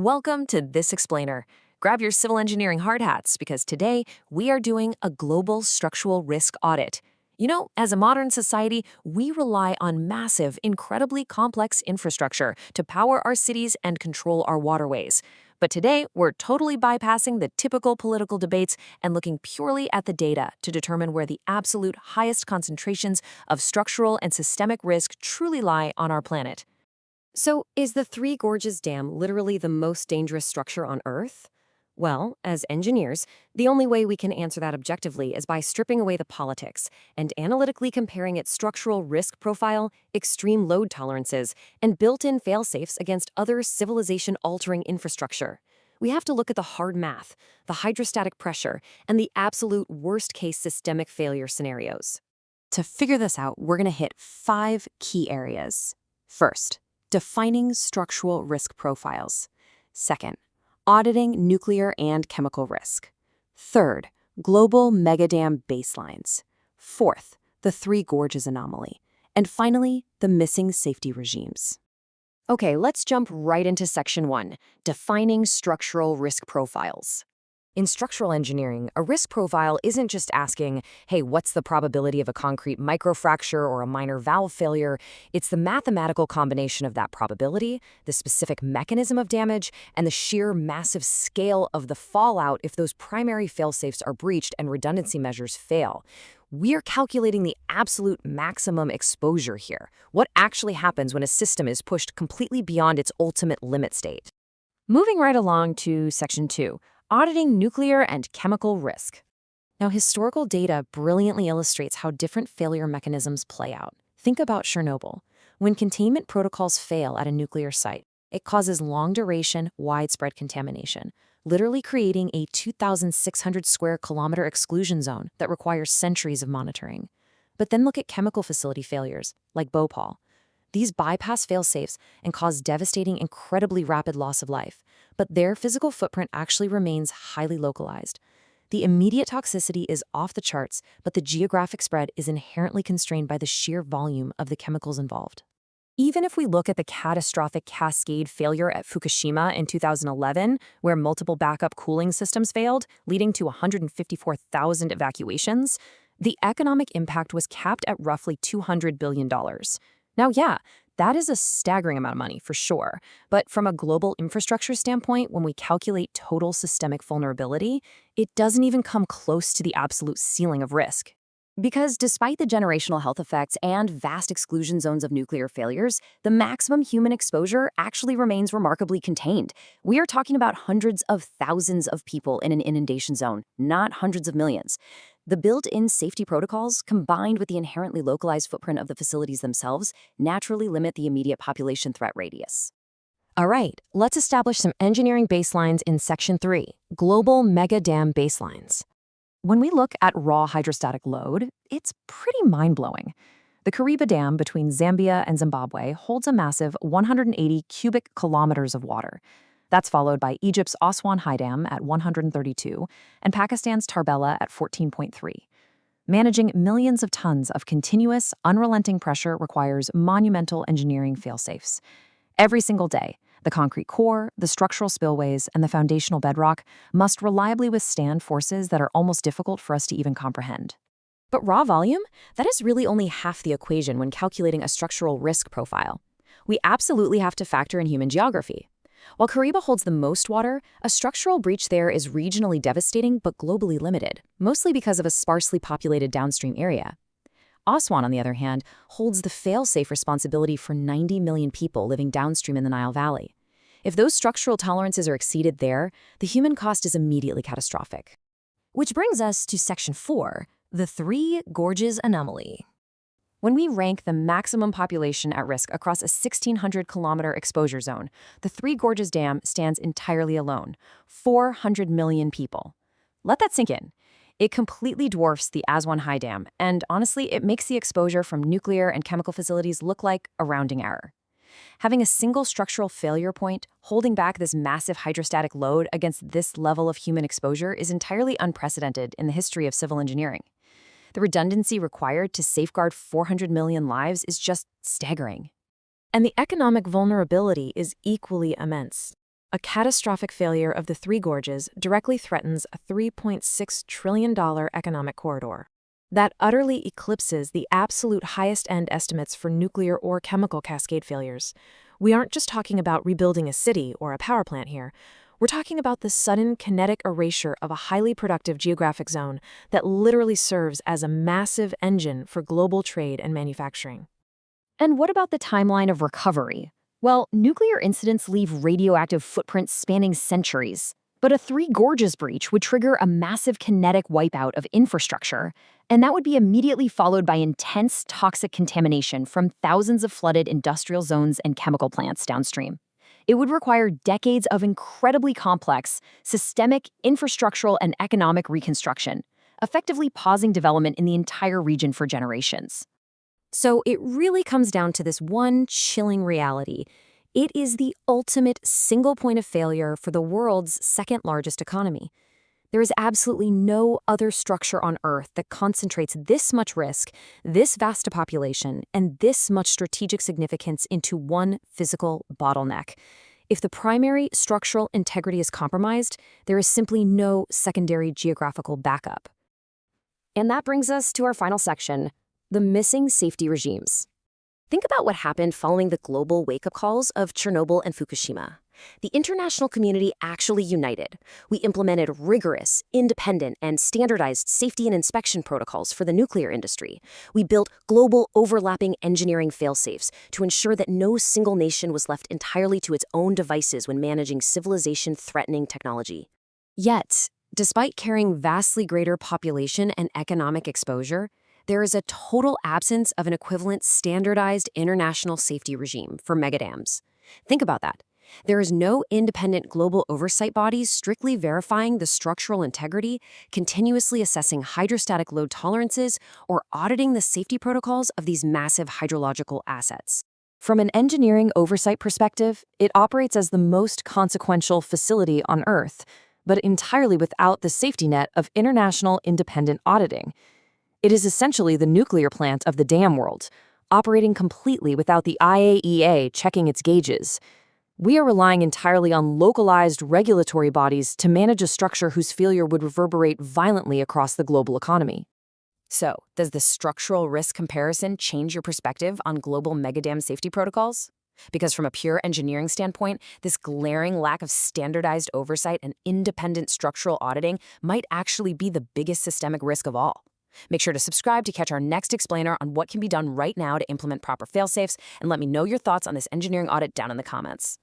Welcome to This Explainer. Grab your civil engineering hard hats because today we are doing a global structural risk audit. As a modern society, we rely on massive, incredibly complex infrastructure to power our cities and control our waterways. But today, we're totally bypassing the typical political debates and looking purely at the data to determine where the absolute highest concentrations of structural and systemic risk truly lie on our planet. So, is the Three Gorges Dam literally the most dangerous structure on Earth? Well, as engineers, the only way we can answer that objectively is by stripping away the politics and analytically comparing its structural risk profile, extreme load tolerances, and built-in fail-safes against other civilization-altering infrastructure. We have to look at the hard math, the hydrostatic pressure, and the absolute worst-case systemic failure scenarios. To figure this out, we're going to hit 5 key areas. First, defining structural risk profiles. Second, auditing nuclear and chemical risk. Third, global megadam baselines. Fourth, the Three Gorges anomaly. And finally, the missing safety regimes. Okay, let's jump right into Section 1, defining structural risk profiles. In structural engineering, a risk profile isn't just asking, hey, what's the probability of a concrete microfracture or a minor valve failure? It's the mathematical combination of that probability, the specific mechanism of damage, and the sheer massive scale of the fallout if those primary fail-safes are breached and redundancy measures fail. We're calculating the absolute maximum exposure here. What actually happens when a system is pushed completely beyond its ultimate limit state? Moving right along to Section 2. Auditing nuclear and chemical risk. Now, historical data brilliantly illustrates how different failure mechanisms play out. Think about Chernobyl. When containment protocols fail at a nuclear site, it causes long-duration, widespread contamination, literally creating a 2,600 square kilometer exclusion zone that requires centuries of monitoring. But then look at chemical facility failures, like Bhopal. These bypass fail-safes and cause devastating, incredibly rapid loss of life, but their physical footprint actually remains highly localized. The immediate toxicity is off the charts, but the geographic spread is inherently constrained by the sheer volume of the chemicals involved. Even if we look at the catastrophic cascade failure at Fukushima in 2011, where multiple backup cooling systems failed, leading to 154,000 evacuations, the economic impact was capped at roughly $200 billion. Now, yeah, that is a staggering amount of money for sure, but from a global infrastructure standpoint, when we calculate total systemic vulnerability, it doesn't even come close to the absolute ceiling of risk. Because despite the generational health effects and vast exclusion zones of nuclear failures, the maximum human exposure actually remains remarkably contained. We are talking about hundreds of thousands of people in an inundation zone, not hundreds of millions. The built-in safety protocols, combined with the inherently localized footprint of the facilities themselves, naturally limit the immediate population threat radius. All right, let's establish some engineering baselines in Section 3, global megadam baselines. When we look at raw hydrostatic load, it's pretty mind-blowing. The Kariba Dam between Zambia and Zimbabwe holds a massive 180 cubic kilometers of water. That's followed by Egypt's Aswan High Dam at 132 and Pakistan's Tarbela at 14.3. Managing millions of tons of continuous, unrelenting pressure requires monumental engineering fail-safes. Every single day, the concrete core, the structural spillways, and the foundational bedrock must reliably withstand forces that are almost difficult for us to even comprehend. But raw volume? That is really only half the equation when calculating a structural risk profile. We absolutely have to factor in human geography. While Kariba holds the most water, a structural breach there is regionally devastating but globally limited, mostly because of a sparsely populated downstream area. Aswan, on the other hand, holds the fail-safe responsibility for 90 million people living downstream in the Nile Valley. If those structural tolerances are exceeded there, the human cost is immediately catastrophic. Which brings us to Section 4, the Three Gorges anomaly. When we rank the maximum population at risk across a 1,600-kilometer exposure zone, the Three Gorges Dam stands entirely alone, 400 million people. Let that sink in. It completely dwarfs the Aswan High Dam, and honestly, it makes the exposure from nuclear and chemical facilities look like a rounding error. Having a single structural failure point holding back this massive hydrostatic load against this level of human exposure is entirely unprecedented in the history of civil engineering. The redundancy required to safeguard 400 million lives is just staggering. And the economic vulnerability is equally immense. A catastrophic failure of the Three Gorges directly threatens a $3.6 trillion economic corridor. That utterly eclipses the absolute highest-end estimates for nuclear or chemical cascade failures. We aren't just talking about rebuilding a city or a power plant here. We're talking about the sudden kinetic erasure of a highly productive geographic zone that literally serves as a massive engine for global trade and manufacturing. And what about the timeline of recovery? Well, nuclear incidents leave radioactive footprints spanning centuries. But a Three Gorges breach would trigger a massive kinetic wipeout of infrastructure, and that would be immediately followed by intense toxic contamination from thousands of flooded industrial zones and chemical plants downstream. It would require decades of incredibly complex, systemic, infrastructural, and economic reconstruction, effectively pausing development in the entire region for generations. So it really comes down to this one chilling reality. It is the ultimate single point of failure for the world's second largest economy. There is absolutely no other structure on Earth that concentrates this much risk, this vast a population, and this much strategic significance into one physical bottleneck. If the primary structural integrity is compromised, there is simply no secondary geographical backup. And that brings us to our final section, the missing safety regimes. Think about what happened following the global wake-up calls of Chernobyl and Fukushima. The international community actually united. We implemented rigorous, independent, and standardized safety and inspection protocols for the nuclear industry. We built global overlapping engineering fail-safes to ensure that no single nation was left entirely to its own devices when managing civilization-threatening technology. Yet, despite carrying vastly greater population and economic exposure, there is a total absence of an equivalent standardized international safety regime for megadams. Think about that. There is no independent global oversight bodies strictly verifying the structural integrity, continuously assessing hydrostatic load tolerances, or auditing the safety protocols of these massive hydrological assets. From an engineering oversight perspective, it operates as the most consequential facility on Earth, but entirely without the safety net of international independent auditing. It is essentially the nuclear plant of the dam world, operating completely without the IAEA checking its gauges. We are relying entirely on localized regulatory bodies to manage a structure whose failure would reverberate violently across the global economy. So, does the structural risk comparison change your perspective on global megadam safety protocols? Because from a pure engineering standpoint, this glaring lack of standardized oversight and independent structural auditing might actually be the biggest systemic risk of all. Make sure to subscribe to catch our next explainer on what can be done right now to implement proper fail-safes, and let me know your thoughts on this engineering audit down in the comments.